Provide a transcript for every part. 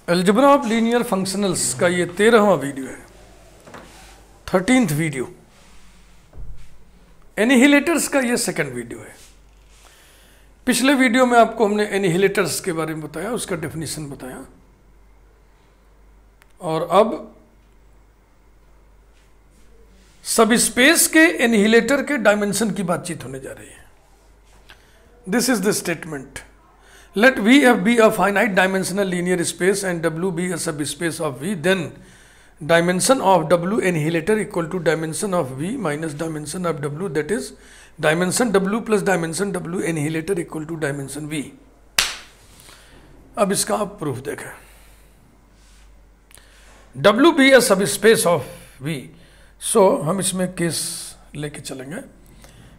Algebra of linear functionals का ये 13वां video है, 13th वीडियो। एनिहिलेटर्स का ये सेकंड वीडियो है। पिछले वीडियो में आपको हमने एनिहिलेटर्स के बारे में बताया, उसका डेफिनेशन बताया, और अब सब स्पेस के एनिहिलेटर के डायमेंशन की बातचीत होने जा रही है। This is the statement: let Vf be a finite dimensional linear space and W be a subspace of V, then dimension of W annihilator equal to dimension of V minus dimension of W, that is dimension W plus dimension W annihilator equal to dimension V। अब इसका आप proof देखें। W be a subspace of V, so हम इसमें case लेके चलेंगे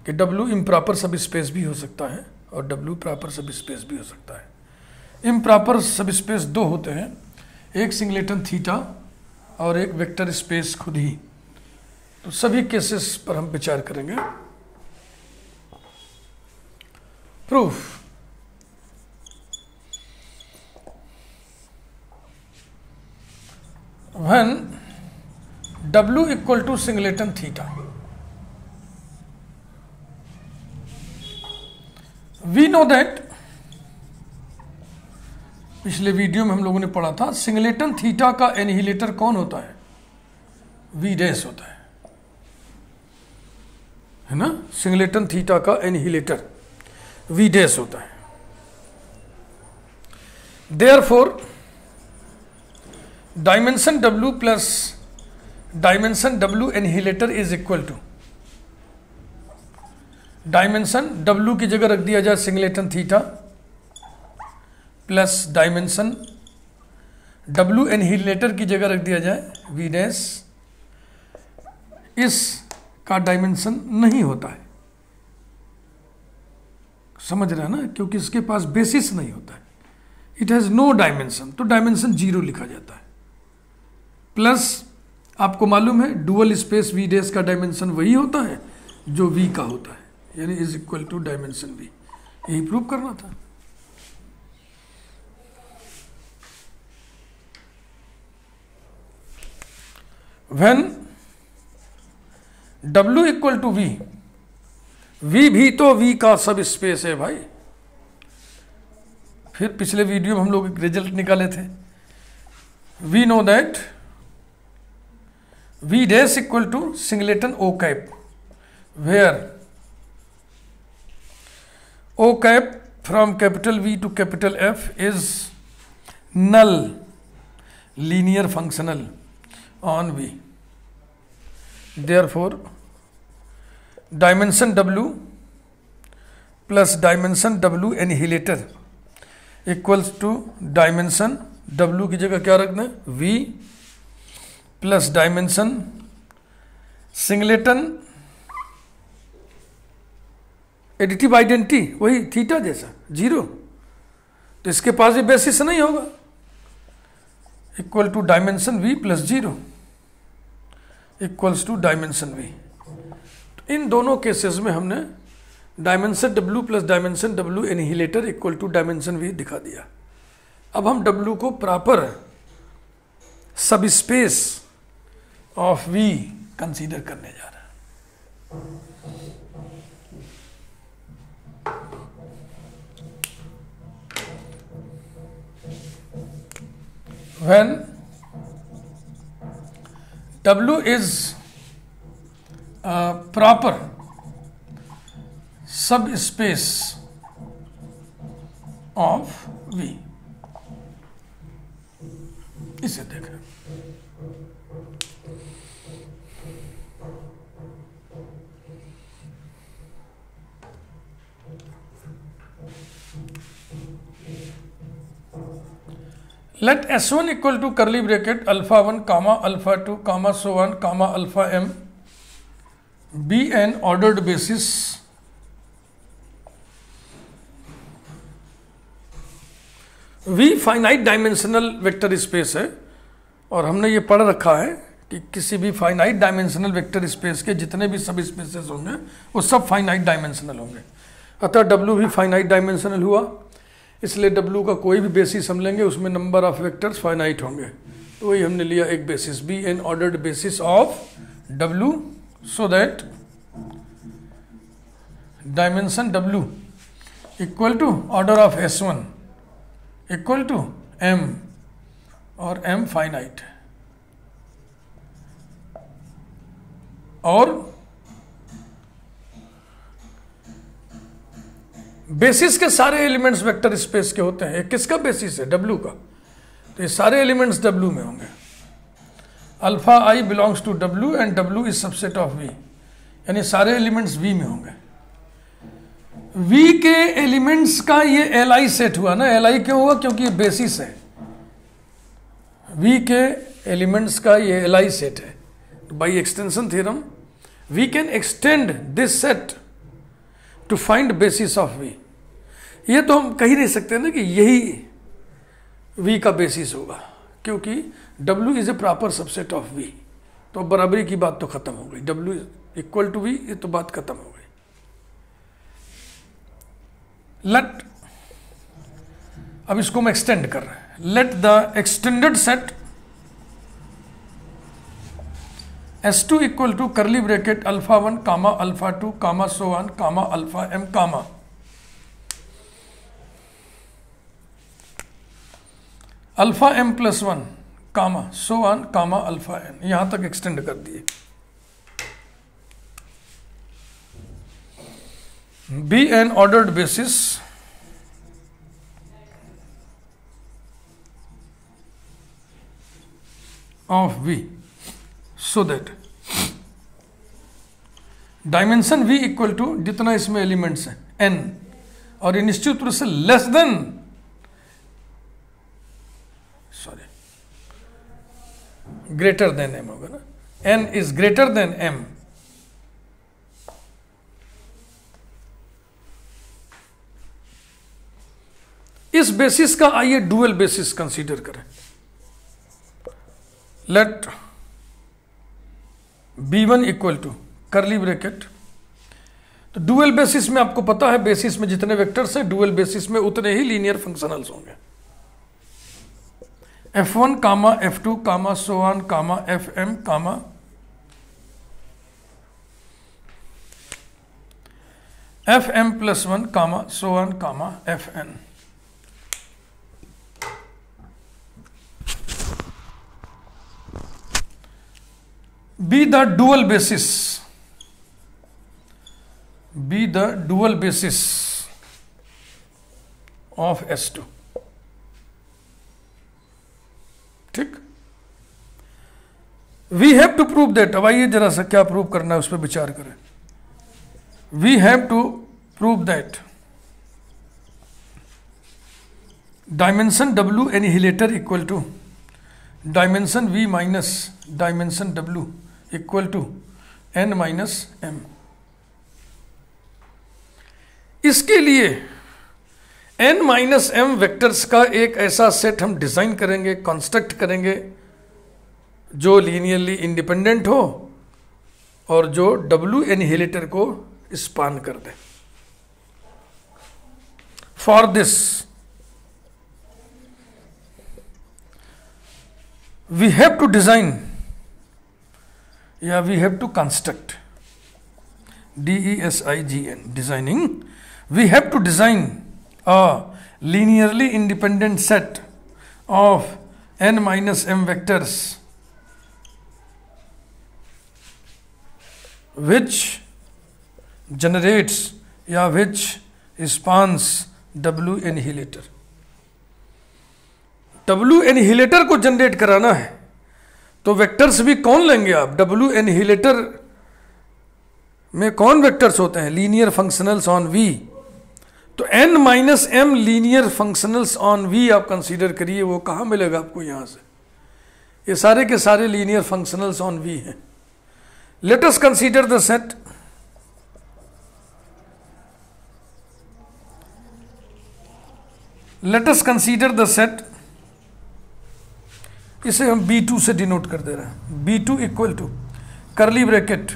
कि W improper subspace भी हो सकता है और W प्रॉपर सबस्पेस भी हो सकता है। इम्प्रॉपर सबस्पेस दो होते हैं, एक सिंगलेटन थीटा और एक वेक्टर स्पेस खुद ही। तो सभी केसेस पर हम विचार करेंगे। Proof: when W equal to singleton theta, we know that, पिछले वीडियो में हम लोगों ने पढ़ा था, सिंगलेटन थीटा का एनिहिलेटर कौन होता है? वी डैश होता है ना। सिंगलेटन थीटा का एनिहिलेटर वी डैश होता है। Therefore dimension W plus dimension W annihilator is equal to, dimension W की जगह रख दिया जाए singleton theta plus dimension W annihilator की जगह रख दिया जाए V डैश। इस का डायमेंशन नहीं होता है, समझ रहे हैं ना, क्योंकि इसके पास बेसिस नहीं होता है। इट हैज नो डायमेंशन, तो डायमेंशन 0 लिखा जाता है। प्लस आपको मालूम है डुअल स्पेस V डैश का डायमेंशन वही होता है जो V का होता है, यानी is equal to dimension V। यही प्रूव करना था। When W equal to V, V भी तो V का सब स्पेस है भाई। फिर पिछले वीडियो में हम लोग एक रिजल्ट निकाले थे। We know that V dash equal to singleton O cap, where O cap from capital V to capital F is null linear functional on V. Therefore, dimension W plus dimension W annihilator equals to dimension W की जगह क्या रखना है? V plus dimension singleton additive identity वही theta जैसा 0, तो इसके पास भी बेसिस नहीं होगा। Equal to dimension V plus 0 equals to dimension V। तो इन दोनों केसेस में हमने dimension W plus dimension W annihilator equal to dimension V दिखा दिया। अब हम W को प्रॉपर सब स्पेस ऑफ V कंसीडर करने जा रहे हैं। When W is a proper subspace of V, इसे देखें। Let S1 equal to curly bracket alpha 1 comma alpha 2 comma so on comma alpha m be an ordered basis V finite dimensional vector space है, और हमने ये पढ़ रखा है कि किसी भी फाइनाइट डायमेंशनल वेक्टर स्पेस के जितने भी सब स्पेसेस होंगे वो सब फाइनाइट डायमेंशनल होंगे। अतः W भी फाइनाइट डायमेंशनल हुआ, इसलिए W का कोई भी बेसिस हम लेंगे उसमें नंबर ऑफ वेक्टर्स फाइनाइट होंगे, तो वही हमने लिया एक basis, be an ordered basis of W so that dimension W equal to order of S1 equal to M और M फाइनाइट है। और बेसिस के सारे एलिमेंट्स वेक्टर स्पेस के होते हैं। किसका बेसिस है? W का, तो ये सारे एलिमेंट्स W में होंगे। Alpha I belongs to W and W is subset of V, यानी सारे एलिमेंट्स V में होंगे। V के एलिमेंट्स का ये Li सेट हुआ ना, Li क्यों हुआ? क्योंकि ये बेसिस है। V के एलिमेंट्स का ये Li सेट है, by extension theorem we can extend this set to find basis of V। ये तो हम कह ही नहीं सकते ना कि यही V का बेसिस होगा, क्योंकि W is a proper subset of V। तो बराबरी की बात तो खत्म हो गई, W इक्वल टू V, ये तो बात खत्म हो गई। लेट, अब इसको हम एक्सटेंड कर रहे हैं। Let the extended set S2 equal to curly bracket alpha 1 comma alpha 2 comma so on comma alpha M comma alpha M plus 1 comma so on comma alpha N, यहां तक एक्सटेंड कर दिए। Be an ordered basis of V so that dimension V equal to जितना इसमें elements है N, और ये निश्चित रूप से less than, sorry greater than M होगा ना, N is greater than M। इस बेसिस का आइए डुअल बेसिस कंसीडर करें। Let B1 equal to curly bracket, तो डुअल बेसिस में आपको पता है बेसिस में जितने वेक्टर्स हैं डुअल बेसिस में उतने ही लीनियर फंक्शनल्स होंगे। F1 comma F2 comma so on comma Fm comma Fm plus 1 comma so on comma Fn। Be the dual basis, be the dual basis of S2। ठीक, we have to prove that. अब आइए जरा सा क्या prove करना है उस पर विचार करें। We have to prove that dimension W annihilator equal to dimension V minus dimension W equal to N minus M। इसके लिए N माइनस M वेक्टर्स का एक ऐसा सेट हम डिजाइन करेंगे, कंस्ट्रक्ट करेंगे, जो लीनियरली इंडिपेंडेंट हो और जो W एनिहिलेटर को स्पान कर दे। For this we have to design, yeah, we have to construct, DESIGN, designing, we have to design a linearly independent set of N minus M vectors which generates, yeah, which spans W annihilator। W एनिहिलेटर को generate कराना है तो vectors भी कौन लेंगे आप? W एनिहिलेटर में कौन वेक्टर्स होते हैं? Linear functionals on V। तो N minus M linear functionals on V आप कंसीडर करिए, वो कहाँ मिलेगा आपको? यहां से ये सारे के सारे लीनियर फंक्शनल्स ऑन V हैं। Let us consider the set let us consider the set, इसे हम B2 से डिनोट कर दे रहे हैं। B2 equal to curly bracket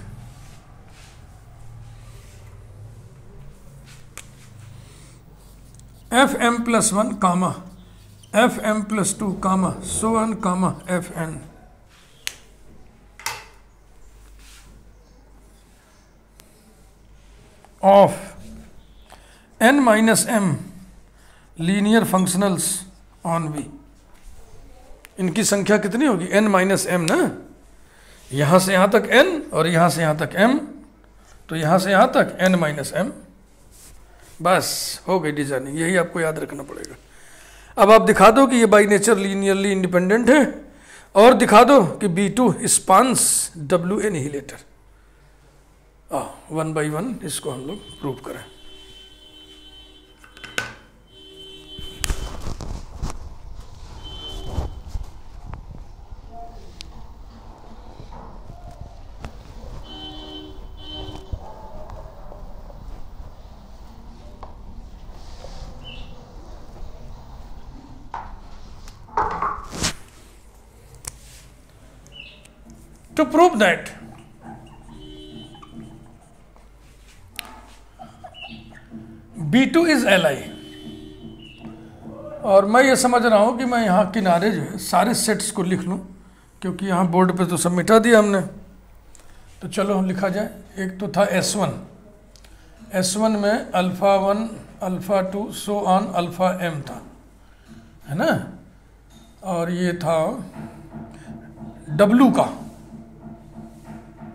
F M plus one comma F M plus two comma so on comma F N of N minus M linear functionals on V. इनकी संख्या कितनी होगी? एन माइनस एम ना, यहां से यहां तक N और यहां से यहां तक एम, तो यहां से यहां तक एन माइनस एम। बस हो गई डिजाइनिंग, यही आपको याद रखना पड़ेगा। अब आप दिखा दो कि ये बाई नेचर लीनियरली इंडिपेंडेंट है और दिखा दो कि B2 स्पान्स W एनिहिलेटर। 1 by 1 इसको हम लोग प्रूव करें। To prove that B2 is Li, और मैं ये समझ रहा हूँ कि मैं यहाँ किनारे जो है सारे सेट्स को लिख लूँ, क्योंकि यहाँ बोर्ड पे तो सब मिटा दिया हमने। तो चलो हम लिखा जाए। एक तो था S1 में alpha 1 alpha 2 so on alpha m था, है ना। और ये था W का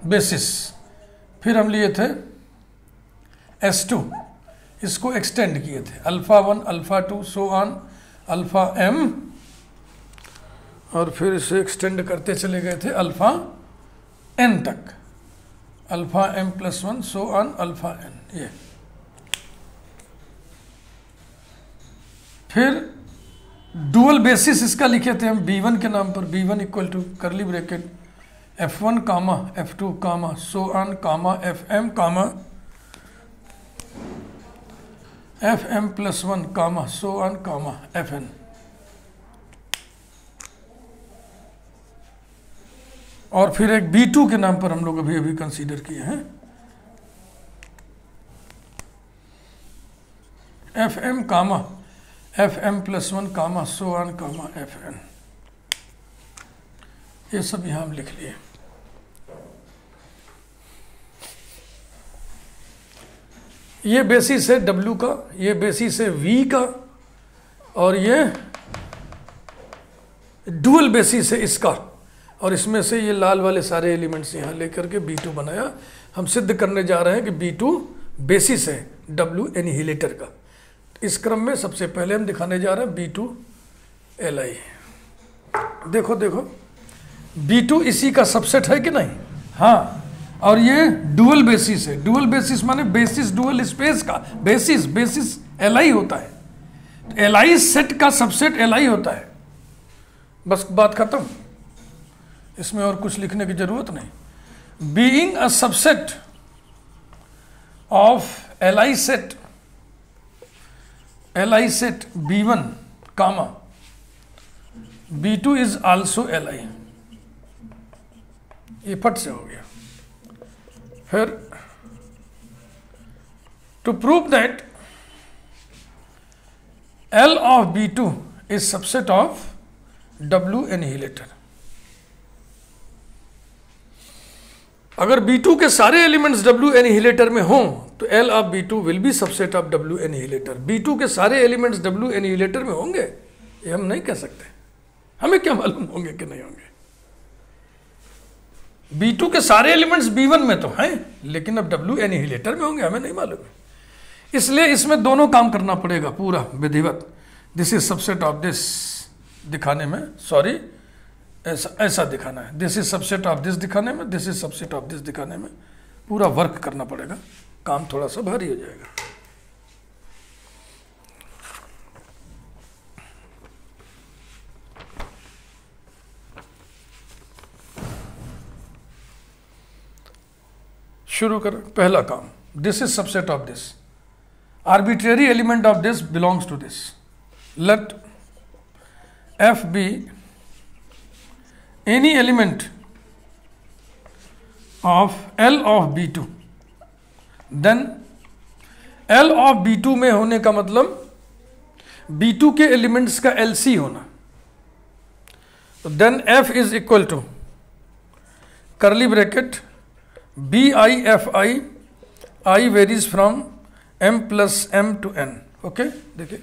बेसिस। फिर हम लिए थे S2, इसको एक्सटेंड किए थे alpha 1 alpha 2 so on alpha m, और फिर इसे एक्सटेंड करते चले गए थे अल्फ़ा n तक, alpha m plus 1 so on alpha n। ये फिर डुअल बेसिस इसका लिखे थे हम B1 के नाम पर। B1 equal to curly bracket F1 comma F2 comma so on comma Fm comma Fm plus 1 comma so on comma Fn। और फिर एक B2 के नाम पर हम लोग अभी अभी कंसीडर किए हैं Fm comma Fm plus 1 comma so on comma Fn। ये सब यहां हम लिख लिए। ये बेसिस है W का, ये बेसिस है V का, और ये डुअल बेसिस है इसका। और इसमें से ये लाल वाले सारे एलिमेंट्स यहाँ लेकर के B2 बनाया। हम सिद्ध करने जा रहे हैं कि B2 बेसिस है W एनिहिलेटर का। इस क्रम में सबसे पहले हम दिखाने जा रहे हैं B2 Li। देखो देखो B2 इसी का सबसेट है कि नहीं? हाँ। और ये डुअल बेसिस है। डुअल बेसिस माने बेसिस डुअल स्पेस का बेसिस Li होता है। तो Li सेट का सबसेट Li होता है। बस बात खत्म, इसमें और कुछ लिखने की जरूरत नहीं। Being a subset of Li set B1 comma B2 is also Li। ये फट से हो गया। फिर to prove that L of B2 is subset of W annihilator. अगर B2 के सारे एलिमेंट्स W एनिहिलेटर में हों तो L of B2 will be subset of W एनिहिलेटर। B2 के सारे एलिमेंट्स W एनिहिलेटर में होंगे ये हम नहीं कह सकते, हमें क्या मालूम होंगे कि नहीं होंगे। B2 के सारे एलिमेंट्स B1 में तो हैं, लेकिन अब W एनिहिलेटर में होंगे हमें नहीं मालूम है। इसलिए इसमें दोनों काम करना पड़ेगा पूरा विधिवत। This is subset of this दिखाने में, सॉरी ऐसा दिखाना है। This is subset of this दिखाने में, this is subset of this दिखाने में पूरा वर्क करना पड़ेगा। काम थोड़ा सा भारी हो जाएगा। शुरू करें। पहला काम, this is subset of this, arbitrary element of this belongs to this. Let F be any element of L of B2, then L of B2 में होने का मतलब B2 के एलिमेंट्स का LC होना, तो then F is equal to curly bracket BI/FI, I varies from M + M to N। Okay, देखिए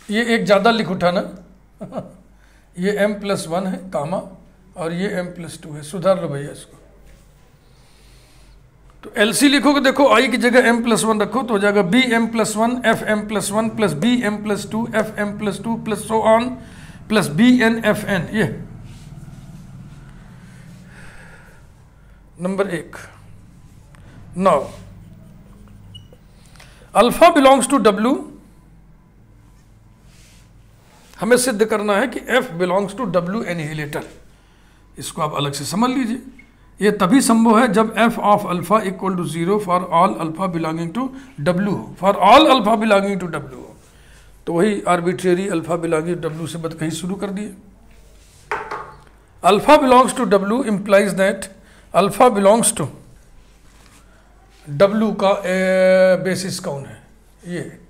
ये एक ज़्यादा लिख उठा ना ये M+1 है कामा, और ये M+2 है, सुधार लो भैया इसको। तो LC लिखोगे, देखो I की जगह M+1 रखो तो हो जाएगा BM+1 FM+1 plus BM+2 FM+2 plus so on plus BN/FN। ये number 1। Now alpha belongs to W, हमें सिद्ध करना है कि F belongs to W annihilator. इसको आप अलग से समझ लीजिए। ये तभी संभव है जब F of alpha equal to 0 for all alpha belonging to W हो, for all alpha belonging to W हो। तो वही arbitrary alpha belonging to W से बद कहीं शुरू कर दिए। Alpha belongs to W implies that alpha belongs to W का बेसिस कौन है, ये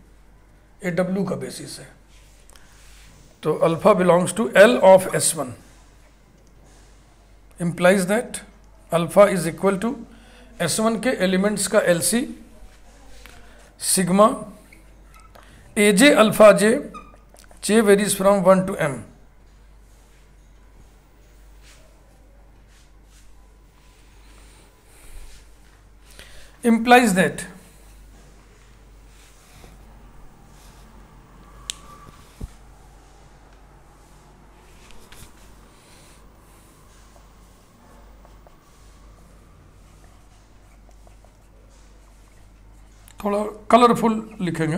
W का बेसिस है। तो alpha belongs to L of S1 implies that alpha is equal to S1 के एलिमेंट्स का LC sigma AJ alpha J varies from 1 to M। implies that थोड़ा कलरफुल लिखेंगे।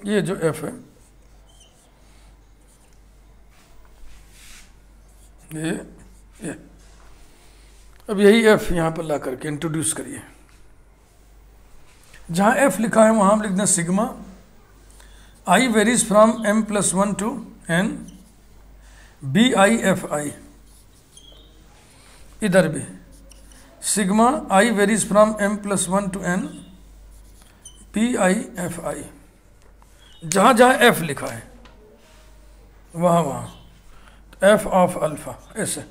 ये जो F है ये अब यही F यहां पर ला करके इंट्रोड्यूस करिए। जहां F लिखा है वहां हम लिख दें sigma I varies from M+1 to N BI/FI। इधर भी sigma I varies from M+1 to N BI/FI। जहां जहां F लिखा है वहां F ऑफ अल्फा ऐसे।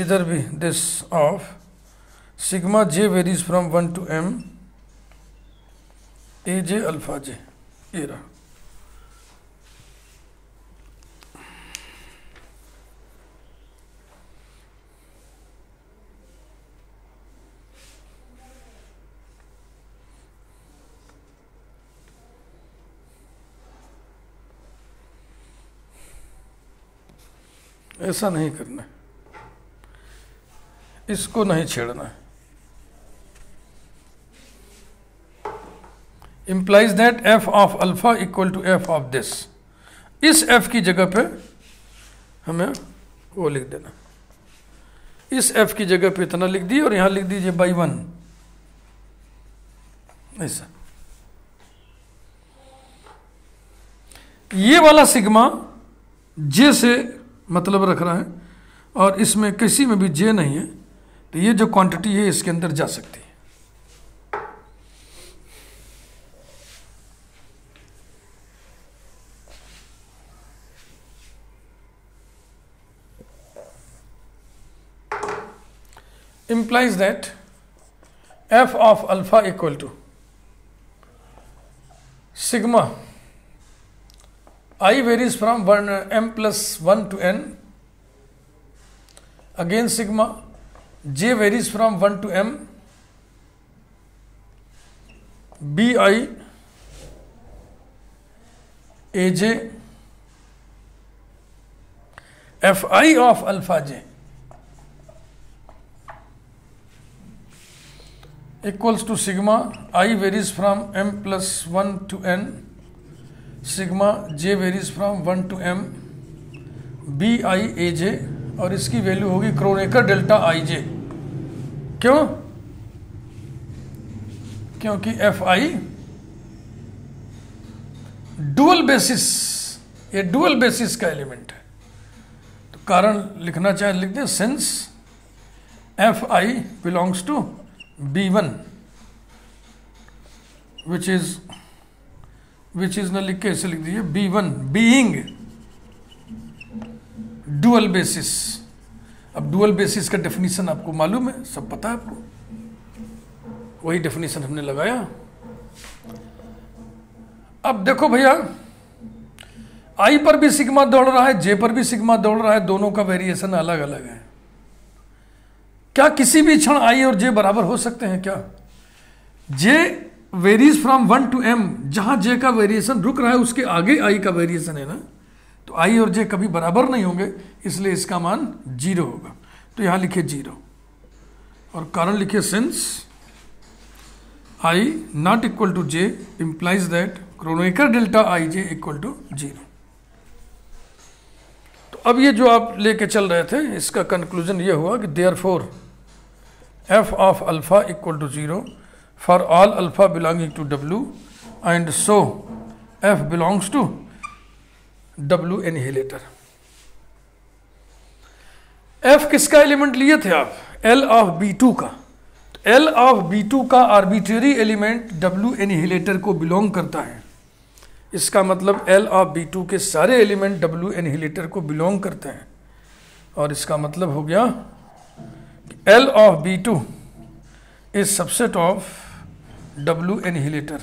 इधर भी this of sigma J varies from 1 to M AJ alpha J, ये रहा। ऐसा नहीं करना है, इसको नहीं छेड़ना है। implies that F of alpha equal to F of this. इस F की जगह पे हमें वो लिख देना, इस F की जगह पे इतना लिख दिए और यहां लिख दीजिए बाई 1 ऐसा। ये वाला सिग्मा J से मतलब रख रहा है और इसमें किसी में भी J नहीं है, तो ये जो क्वांटिटी है इसके अंदर जा सकती है। implies that F of alpha equal to sigma I varies from M+1 to N, again sigma J varies from 1 to M BI AJ FI of alpha J equals to sigma I varies from M+1 to N sigma J varies from 1 to M BI AJ, और इसकी value होगी Kronecker delta IJ। क्यों? क्योंकि FI dual basis ये dual basis का element है। तो कारण लिखना चाहे लिख दें, since F I belongs to B1 which is ना लिख के ऐसे लिख दीजिए, B1 बीइंग डुअल बेसिस। अब डुअल बेसिस का डेफिनेशन आपको मालूम है, सब पता है आपको, वही डेफिनेशन हमने लगाया। अब देखो भैया, आई पर भी सिग्मा दौड़ रहा है, जे पर भी सिग्मा दौड़ रहा है, दोनों का वेरिएशन अलग अलग है। क्या किसी भी क्षण आई और जे बराबर हो सकते हैं क्या? जे वेरीज फ्रॉम 1 to m, जहां जे का वेरिएशन रुक रहा है उसके आगे आई का वेरिएशन है ना, तो आई और जे कभी बराबर नहीं होंगे, इसलिए इसका मान 0 होगा। तो यहां लिखे 0 और कारण लिखे since I not equal to J implies that Kronecker delta I J equal to 0। तो अब ये जो आप लेके चल रहे थे, इसका कंक्लूजन ये हुआ कि therefore F of alpha equal to 0 for all alpha belonging to W and so F belongs to W annihilator. F किसका एलिमेंट लिए थे आप? L ऑफ B2 का। L ऑफ B2 का आर्बिट्रेरी एलिमेंट W एनिहिलेटर को बिलोंग करता है। इसका मतलब L ऑफ B2 के सारे एलिमेंट W एनिहिलेटर को बिलोंग करते हैं, और इसका मतलब हो गया कि L of B2 is subset of W annihilator.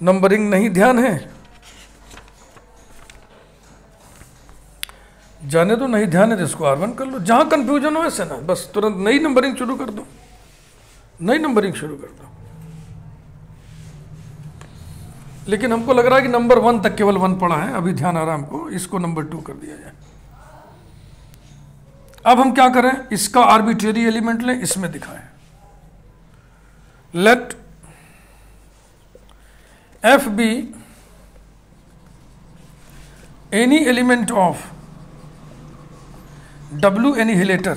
Numbering नहीं ध्यान है, जाने दो, नहीं ध्यान है तो इसको R1 कर लो। जहां कंफ्यूजन हो ऐसे ना, बस तुरंत नई नंबरिंग शुरू कर दो, नई नंबरिंग शुरू कर दो। लेकिन हमको लग रहा है कि नंबर 1 तक केवल 1 पढ़ा है, अभी ध्यान आ रहा है हमको, इसको नंबर 2 कर दिया जाए। अब हम क्या करें, इसका आर्बिट्रेरी एलिमेंट लें, इसमें दिखाएं। Let F be any element of W annihilator,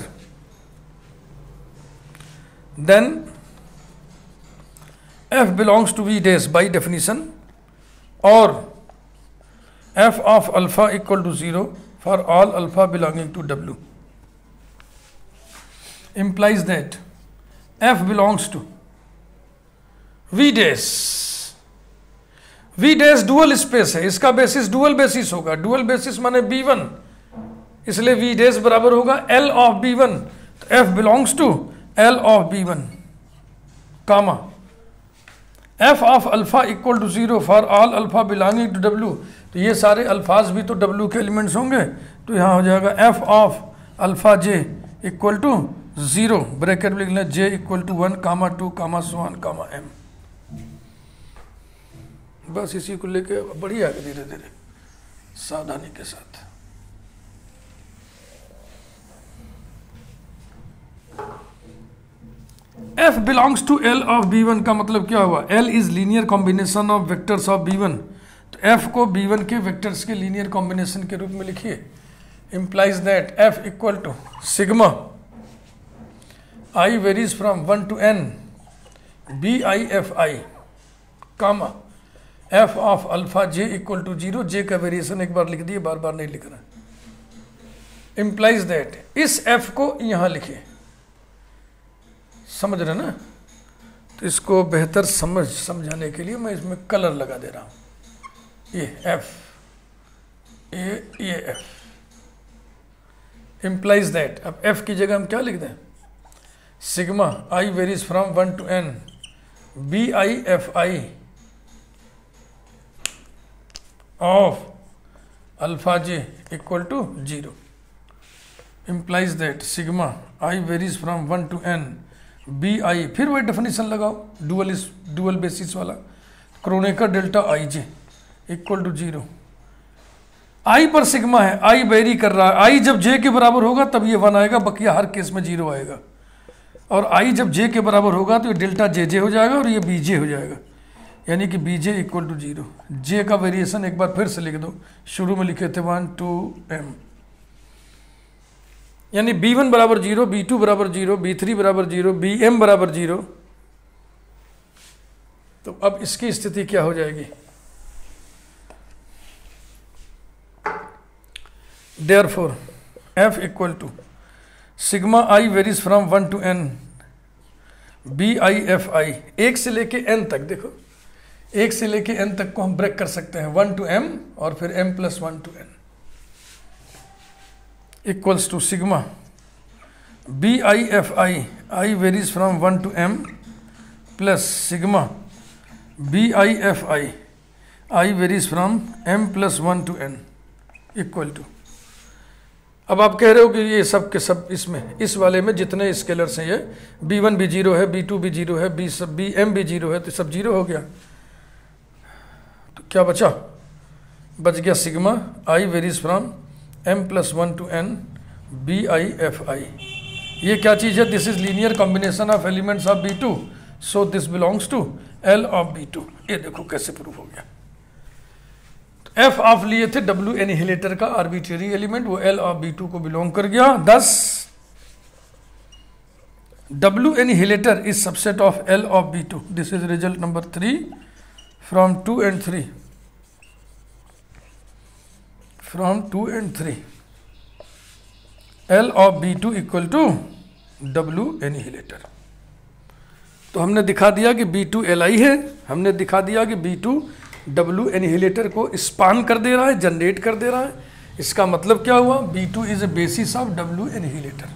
then F belongs to V dash by definition, or F of alpha equal to 0 for all alpha belonging to W implies that F belongs to V dash। V dash dual space है, इसका basis dual basis होगा। Dual basis माने B1, इसलिए V dash बराबर होगा L of B1। तो F belongs to L of B1 comma F of alpha equal to 0 for all alpha belonging to W। तो ये सारे अल्फाज भी तो W के एलिमेंट्स होंगे, तो यहाँ हो जाएगा F of alpha J equal to 0, bracket में लिख लें J equal to 1 comma 2 comma so on comma M। बस इसी को लेके बढ़िया है, धीरे धीरे सावधानी के साथ। F belongs to L of B1 का मतलब क्या हुआ? L is linear combination of vectors of B1। तो F को B1 के वेक्टर्स के लीनियर कॉम्बिनेशन के रूप में लिखिए। Implies that F equal to sigma I varies from 1 to n BIFI comma F of alpha J equal to 0। J का variation एक बार लिख दिए, बार बार नहीं लिखना। इंप्लाइज दैट इस F को यहां लिखिए, समझ रहे ना? तो इसको बेहतर समझाने के लिए मैं इसमें कलर लगा दे रहा हूं। ये F, ये F इंप्लाइज दैट। अब F की जगह हम क्या लिख दें? Sigma I varies from 1 to n BIFI of alpha J equal to 0 implies that sigma I varies from 1 to n BI, फिर वही डेफिनेशन लगाओ डुअल बेसिस वाला, Kronecker delta IJ equal to 0। I पर सिग्मा है, I vary कर रहा है। I जब J के बराबर होगा तब ये 1 आएगा, बकिया हर केस में 0 आएगा। और I जब J के बराबर होगा तो ये डेल्टा JJ हो जाएगा और ये BJ हो जाएगा, यानी कि BJ इक्वल टू 0। J का वेरिएशन एक बार फिर से लिख दो, शुरू में लिखे थे 1 2 M, यानी B1 बराबर 0, B2 बराबर 0, B3 बराबर 0, BM बराबर 0। तो अब इसकी स्थिति क्या हो जाएगी? Therefore F equal to sigma I varies from 1 to n BIFI, 1 से लेके n तक, देखो 1 से लेके n तक को हम ब्रेक कर सकते हैं, 1 to m और फिर m + 1 to n equals to sigma BIFI I varies from 1 to m plus sigma BIFI I varies from m + 1 to n equal to. अब आप कह रहे हो कि ये सब के सब इसमें, इस वाले में जितने स्केलर्स हैं, ये b1 भी 0 है, b2 भी 0 है, bm भी 0 है, तो सब 0 हो गया। तो क्या बचा? बच गया sigma i varies from m + 1 to n BIFI। ये क्या चीज़ है? This is linear combination of elements of b2, so this belongs to L of b2। ये देखो कैसे प्रूफ हो गया। F आप लिए थे W एनिहिलेटर का आर्बिट्रेरी एलिमेंट, वो L ऑफ B2 को बिलोंग कर गया। thus W annihilator is subset of L of B2। This is result number 3 from 2 and 3। From 2 and 3 L of B2 equal to W annihilator. तो हमने दिखा दिया कि B2 Li है, हमने दिखा दिया कि B2 W एनिहिलेटर को स्पान कर दे रहा है, जनरेट कर दे रहा है। इसका मतलब क्या हुआ? B2 is a basis of W annihilator.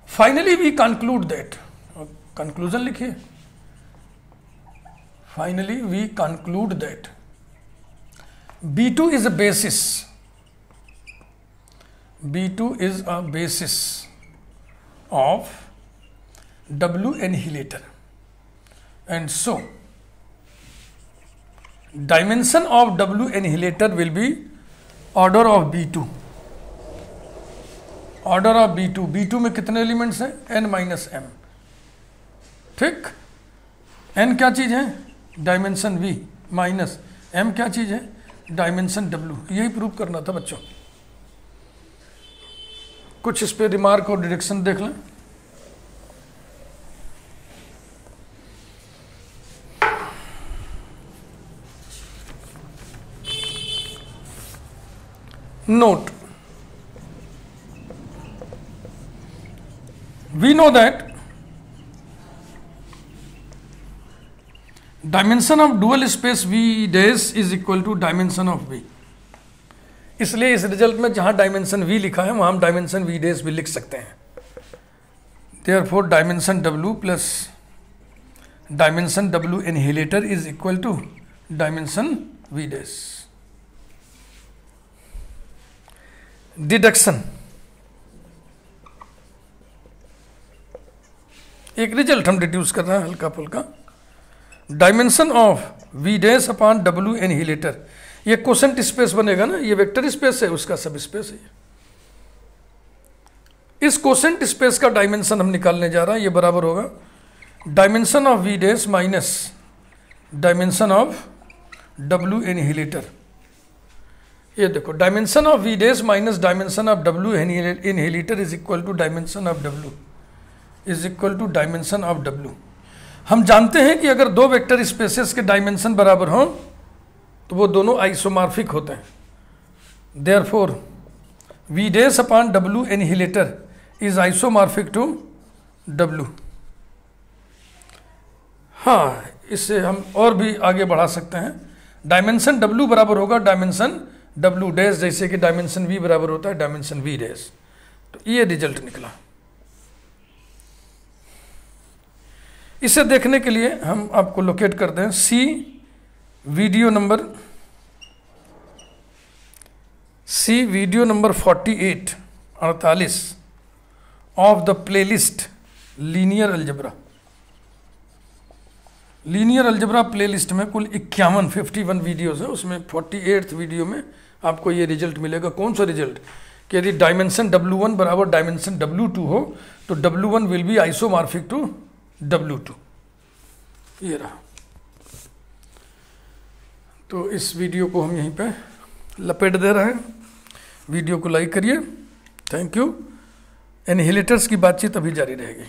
Finally we conclude that, conclusion लिखिए। Finally we conclude that B2 is a basis, B2 is a basis of W annihilator, and so dimension of W annihilator will be order of B2। order of B2, B2 में कितने elements हैं? n - m। ठीक, n क्या चीज है? Dimension V minus m क्या चीज है? Dimension W। यही प्रूव करना था बच्चों। कुछ इस पे रिमार्क और डिरेक्शन देख लें। Note, we know that dimension of dual space V dash is equal to dimension of V। इसलिए इस रिजल्ट में जहां डायमेंशन V लिखा है वहां हम डायमेंशन V डैश भी लिख सकते हैं। Therefore dimension W plus dimension W annihilator is equal to dimension V dash. Deduction, एक रिजल्ट हम डिड्यूस कर रहे हैं हल्का फुल्का। Dimension of V dash upon W annihilator, ये कोसेंट स्पेस बनेगा ना, ये वेक्टर स्पेस है, उसका सब स्पेस है। इस कोसेंट स्पेस का डायमेंशन हम निकालने जा रहे हैं। ये बराबर होगा dimension of V dash minus dimension of W annihilator. ये देखो dimension of V dash minus dimension of W annihilator is equal to dimension of W is equal to dimension of W। हम जानते हैं कि अगर दो वेक्टर स्पेसेस के dimension बराबर हों तो वो दोनों आइसोमॉर्फिक होते हैं। Therefore V dash upon W annihilator is isomorphic to W। हाँ, इससे हम और भी आगे बढ़ा सकते हैं। डायमेंशन W बराबर होगा डायमेंशन W डैश, जैसे कि डायमेंशन V बराबर होता है डायमेंशन V डैश। तो ये रिजल्ट निकला। इसे देखने के लिए हम आपको लोकेट कर दें C video number 48 of the playlist linear algebra. Linear algebra playlist में कुल 51 वीडियोस है, उसमें 48th वीडियो में आपको ये रिजल्ट मिलेगा। कौन सा रिजल्ट? कि यदि डायमेंशन W1 बराबर डायमेंशन W2 हो तो W1 will be isomorphic to W2। ये रहा। तो इस वीडियो को हम यहीं पे लपेट दे रहे हैं। वीडियो को लाइक करिए। Thank you. एनिहिलेटर्स की बातचीत अभी जारी रहेगी।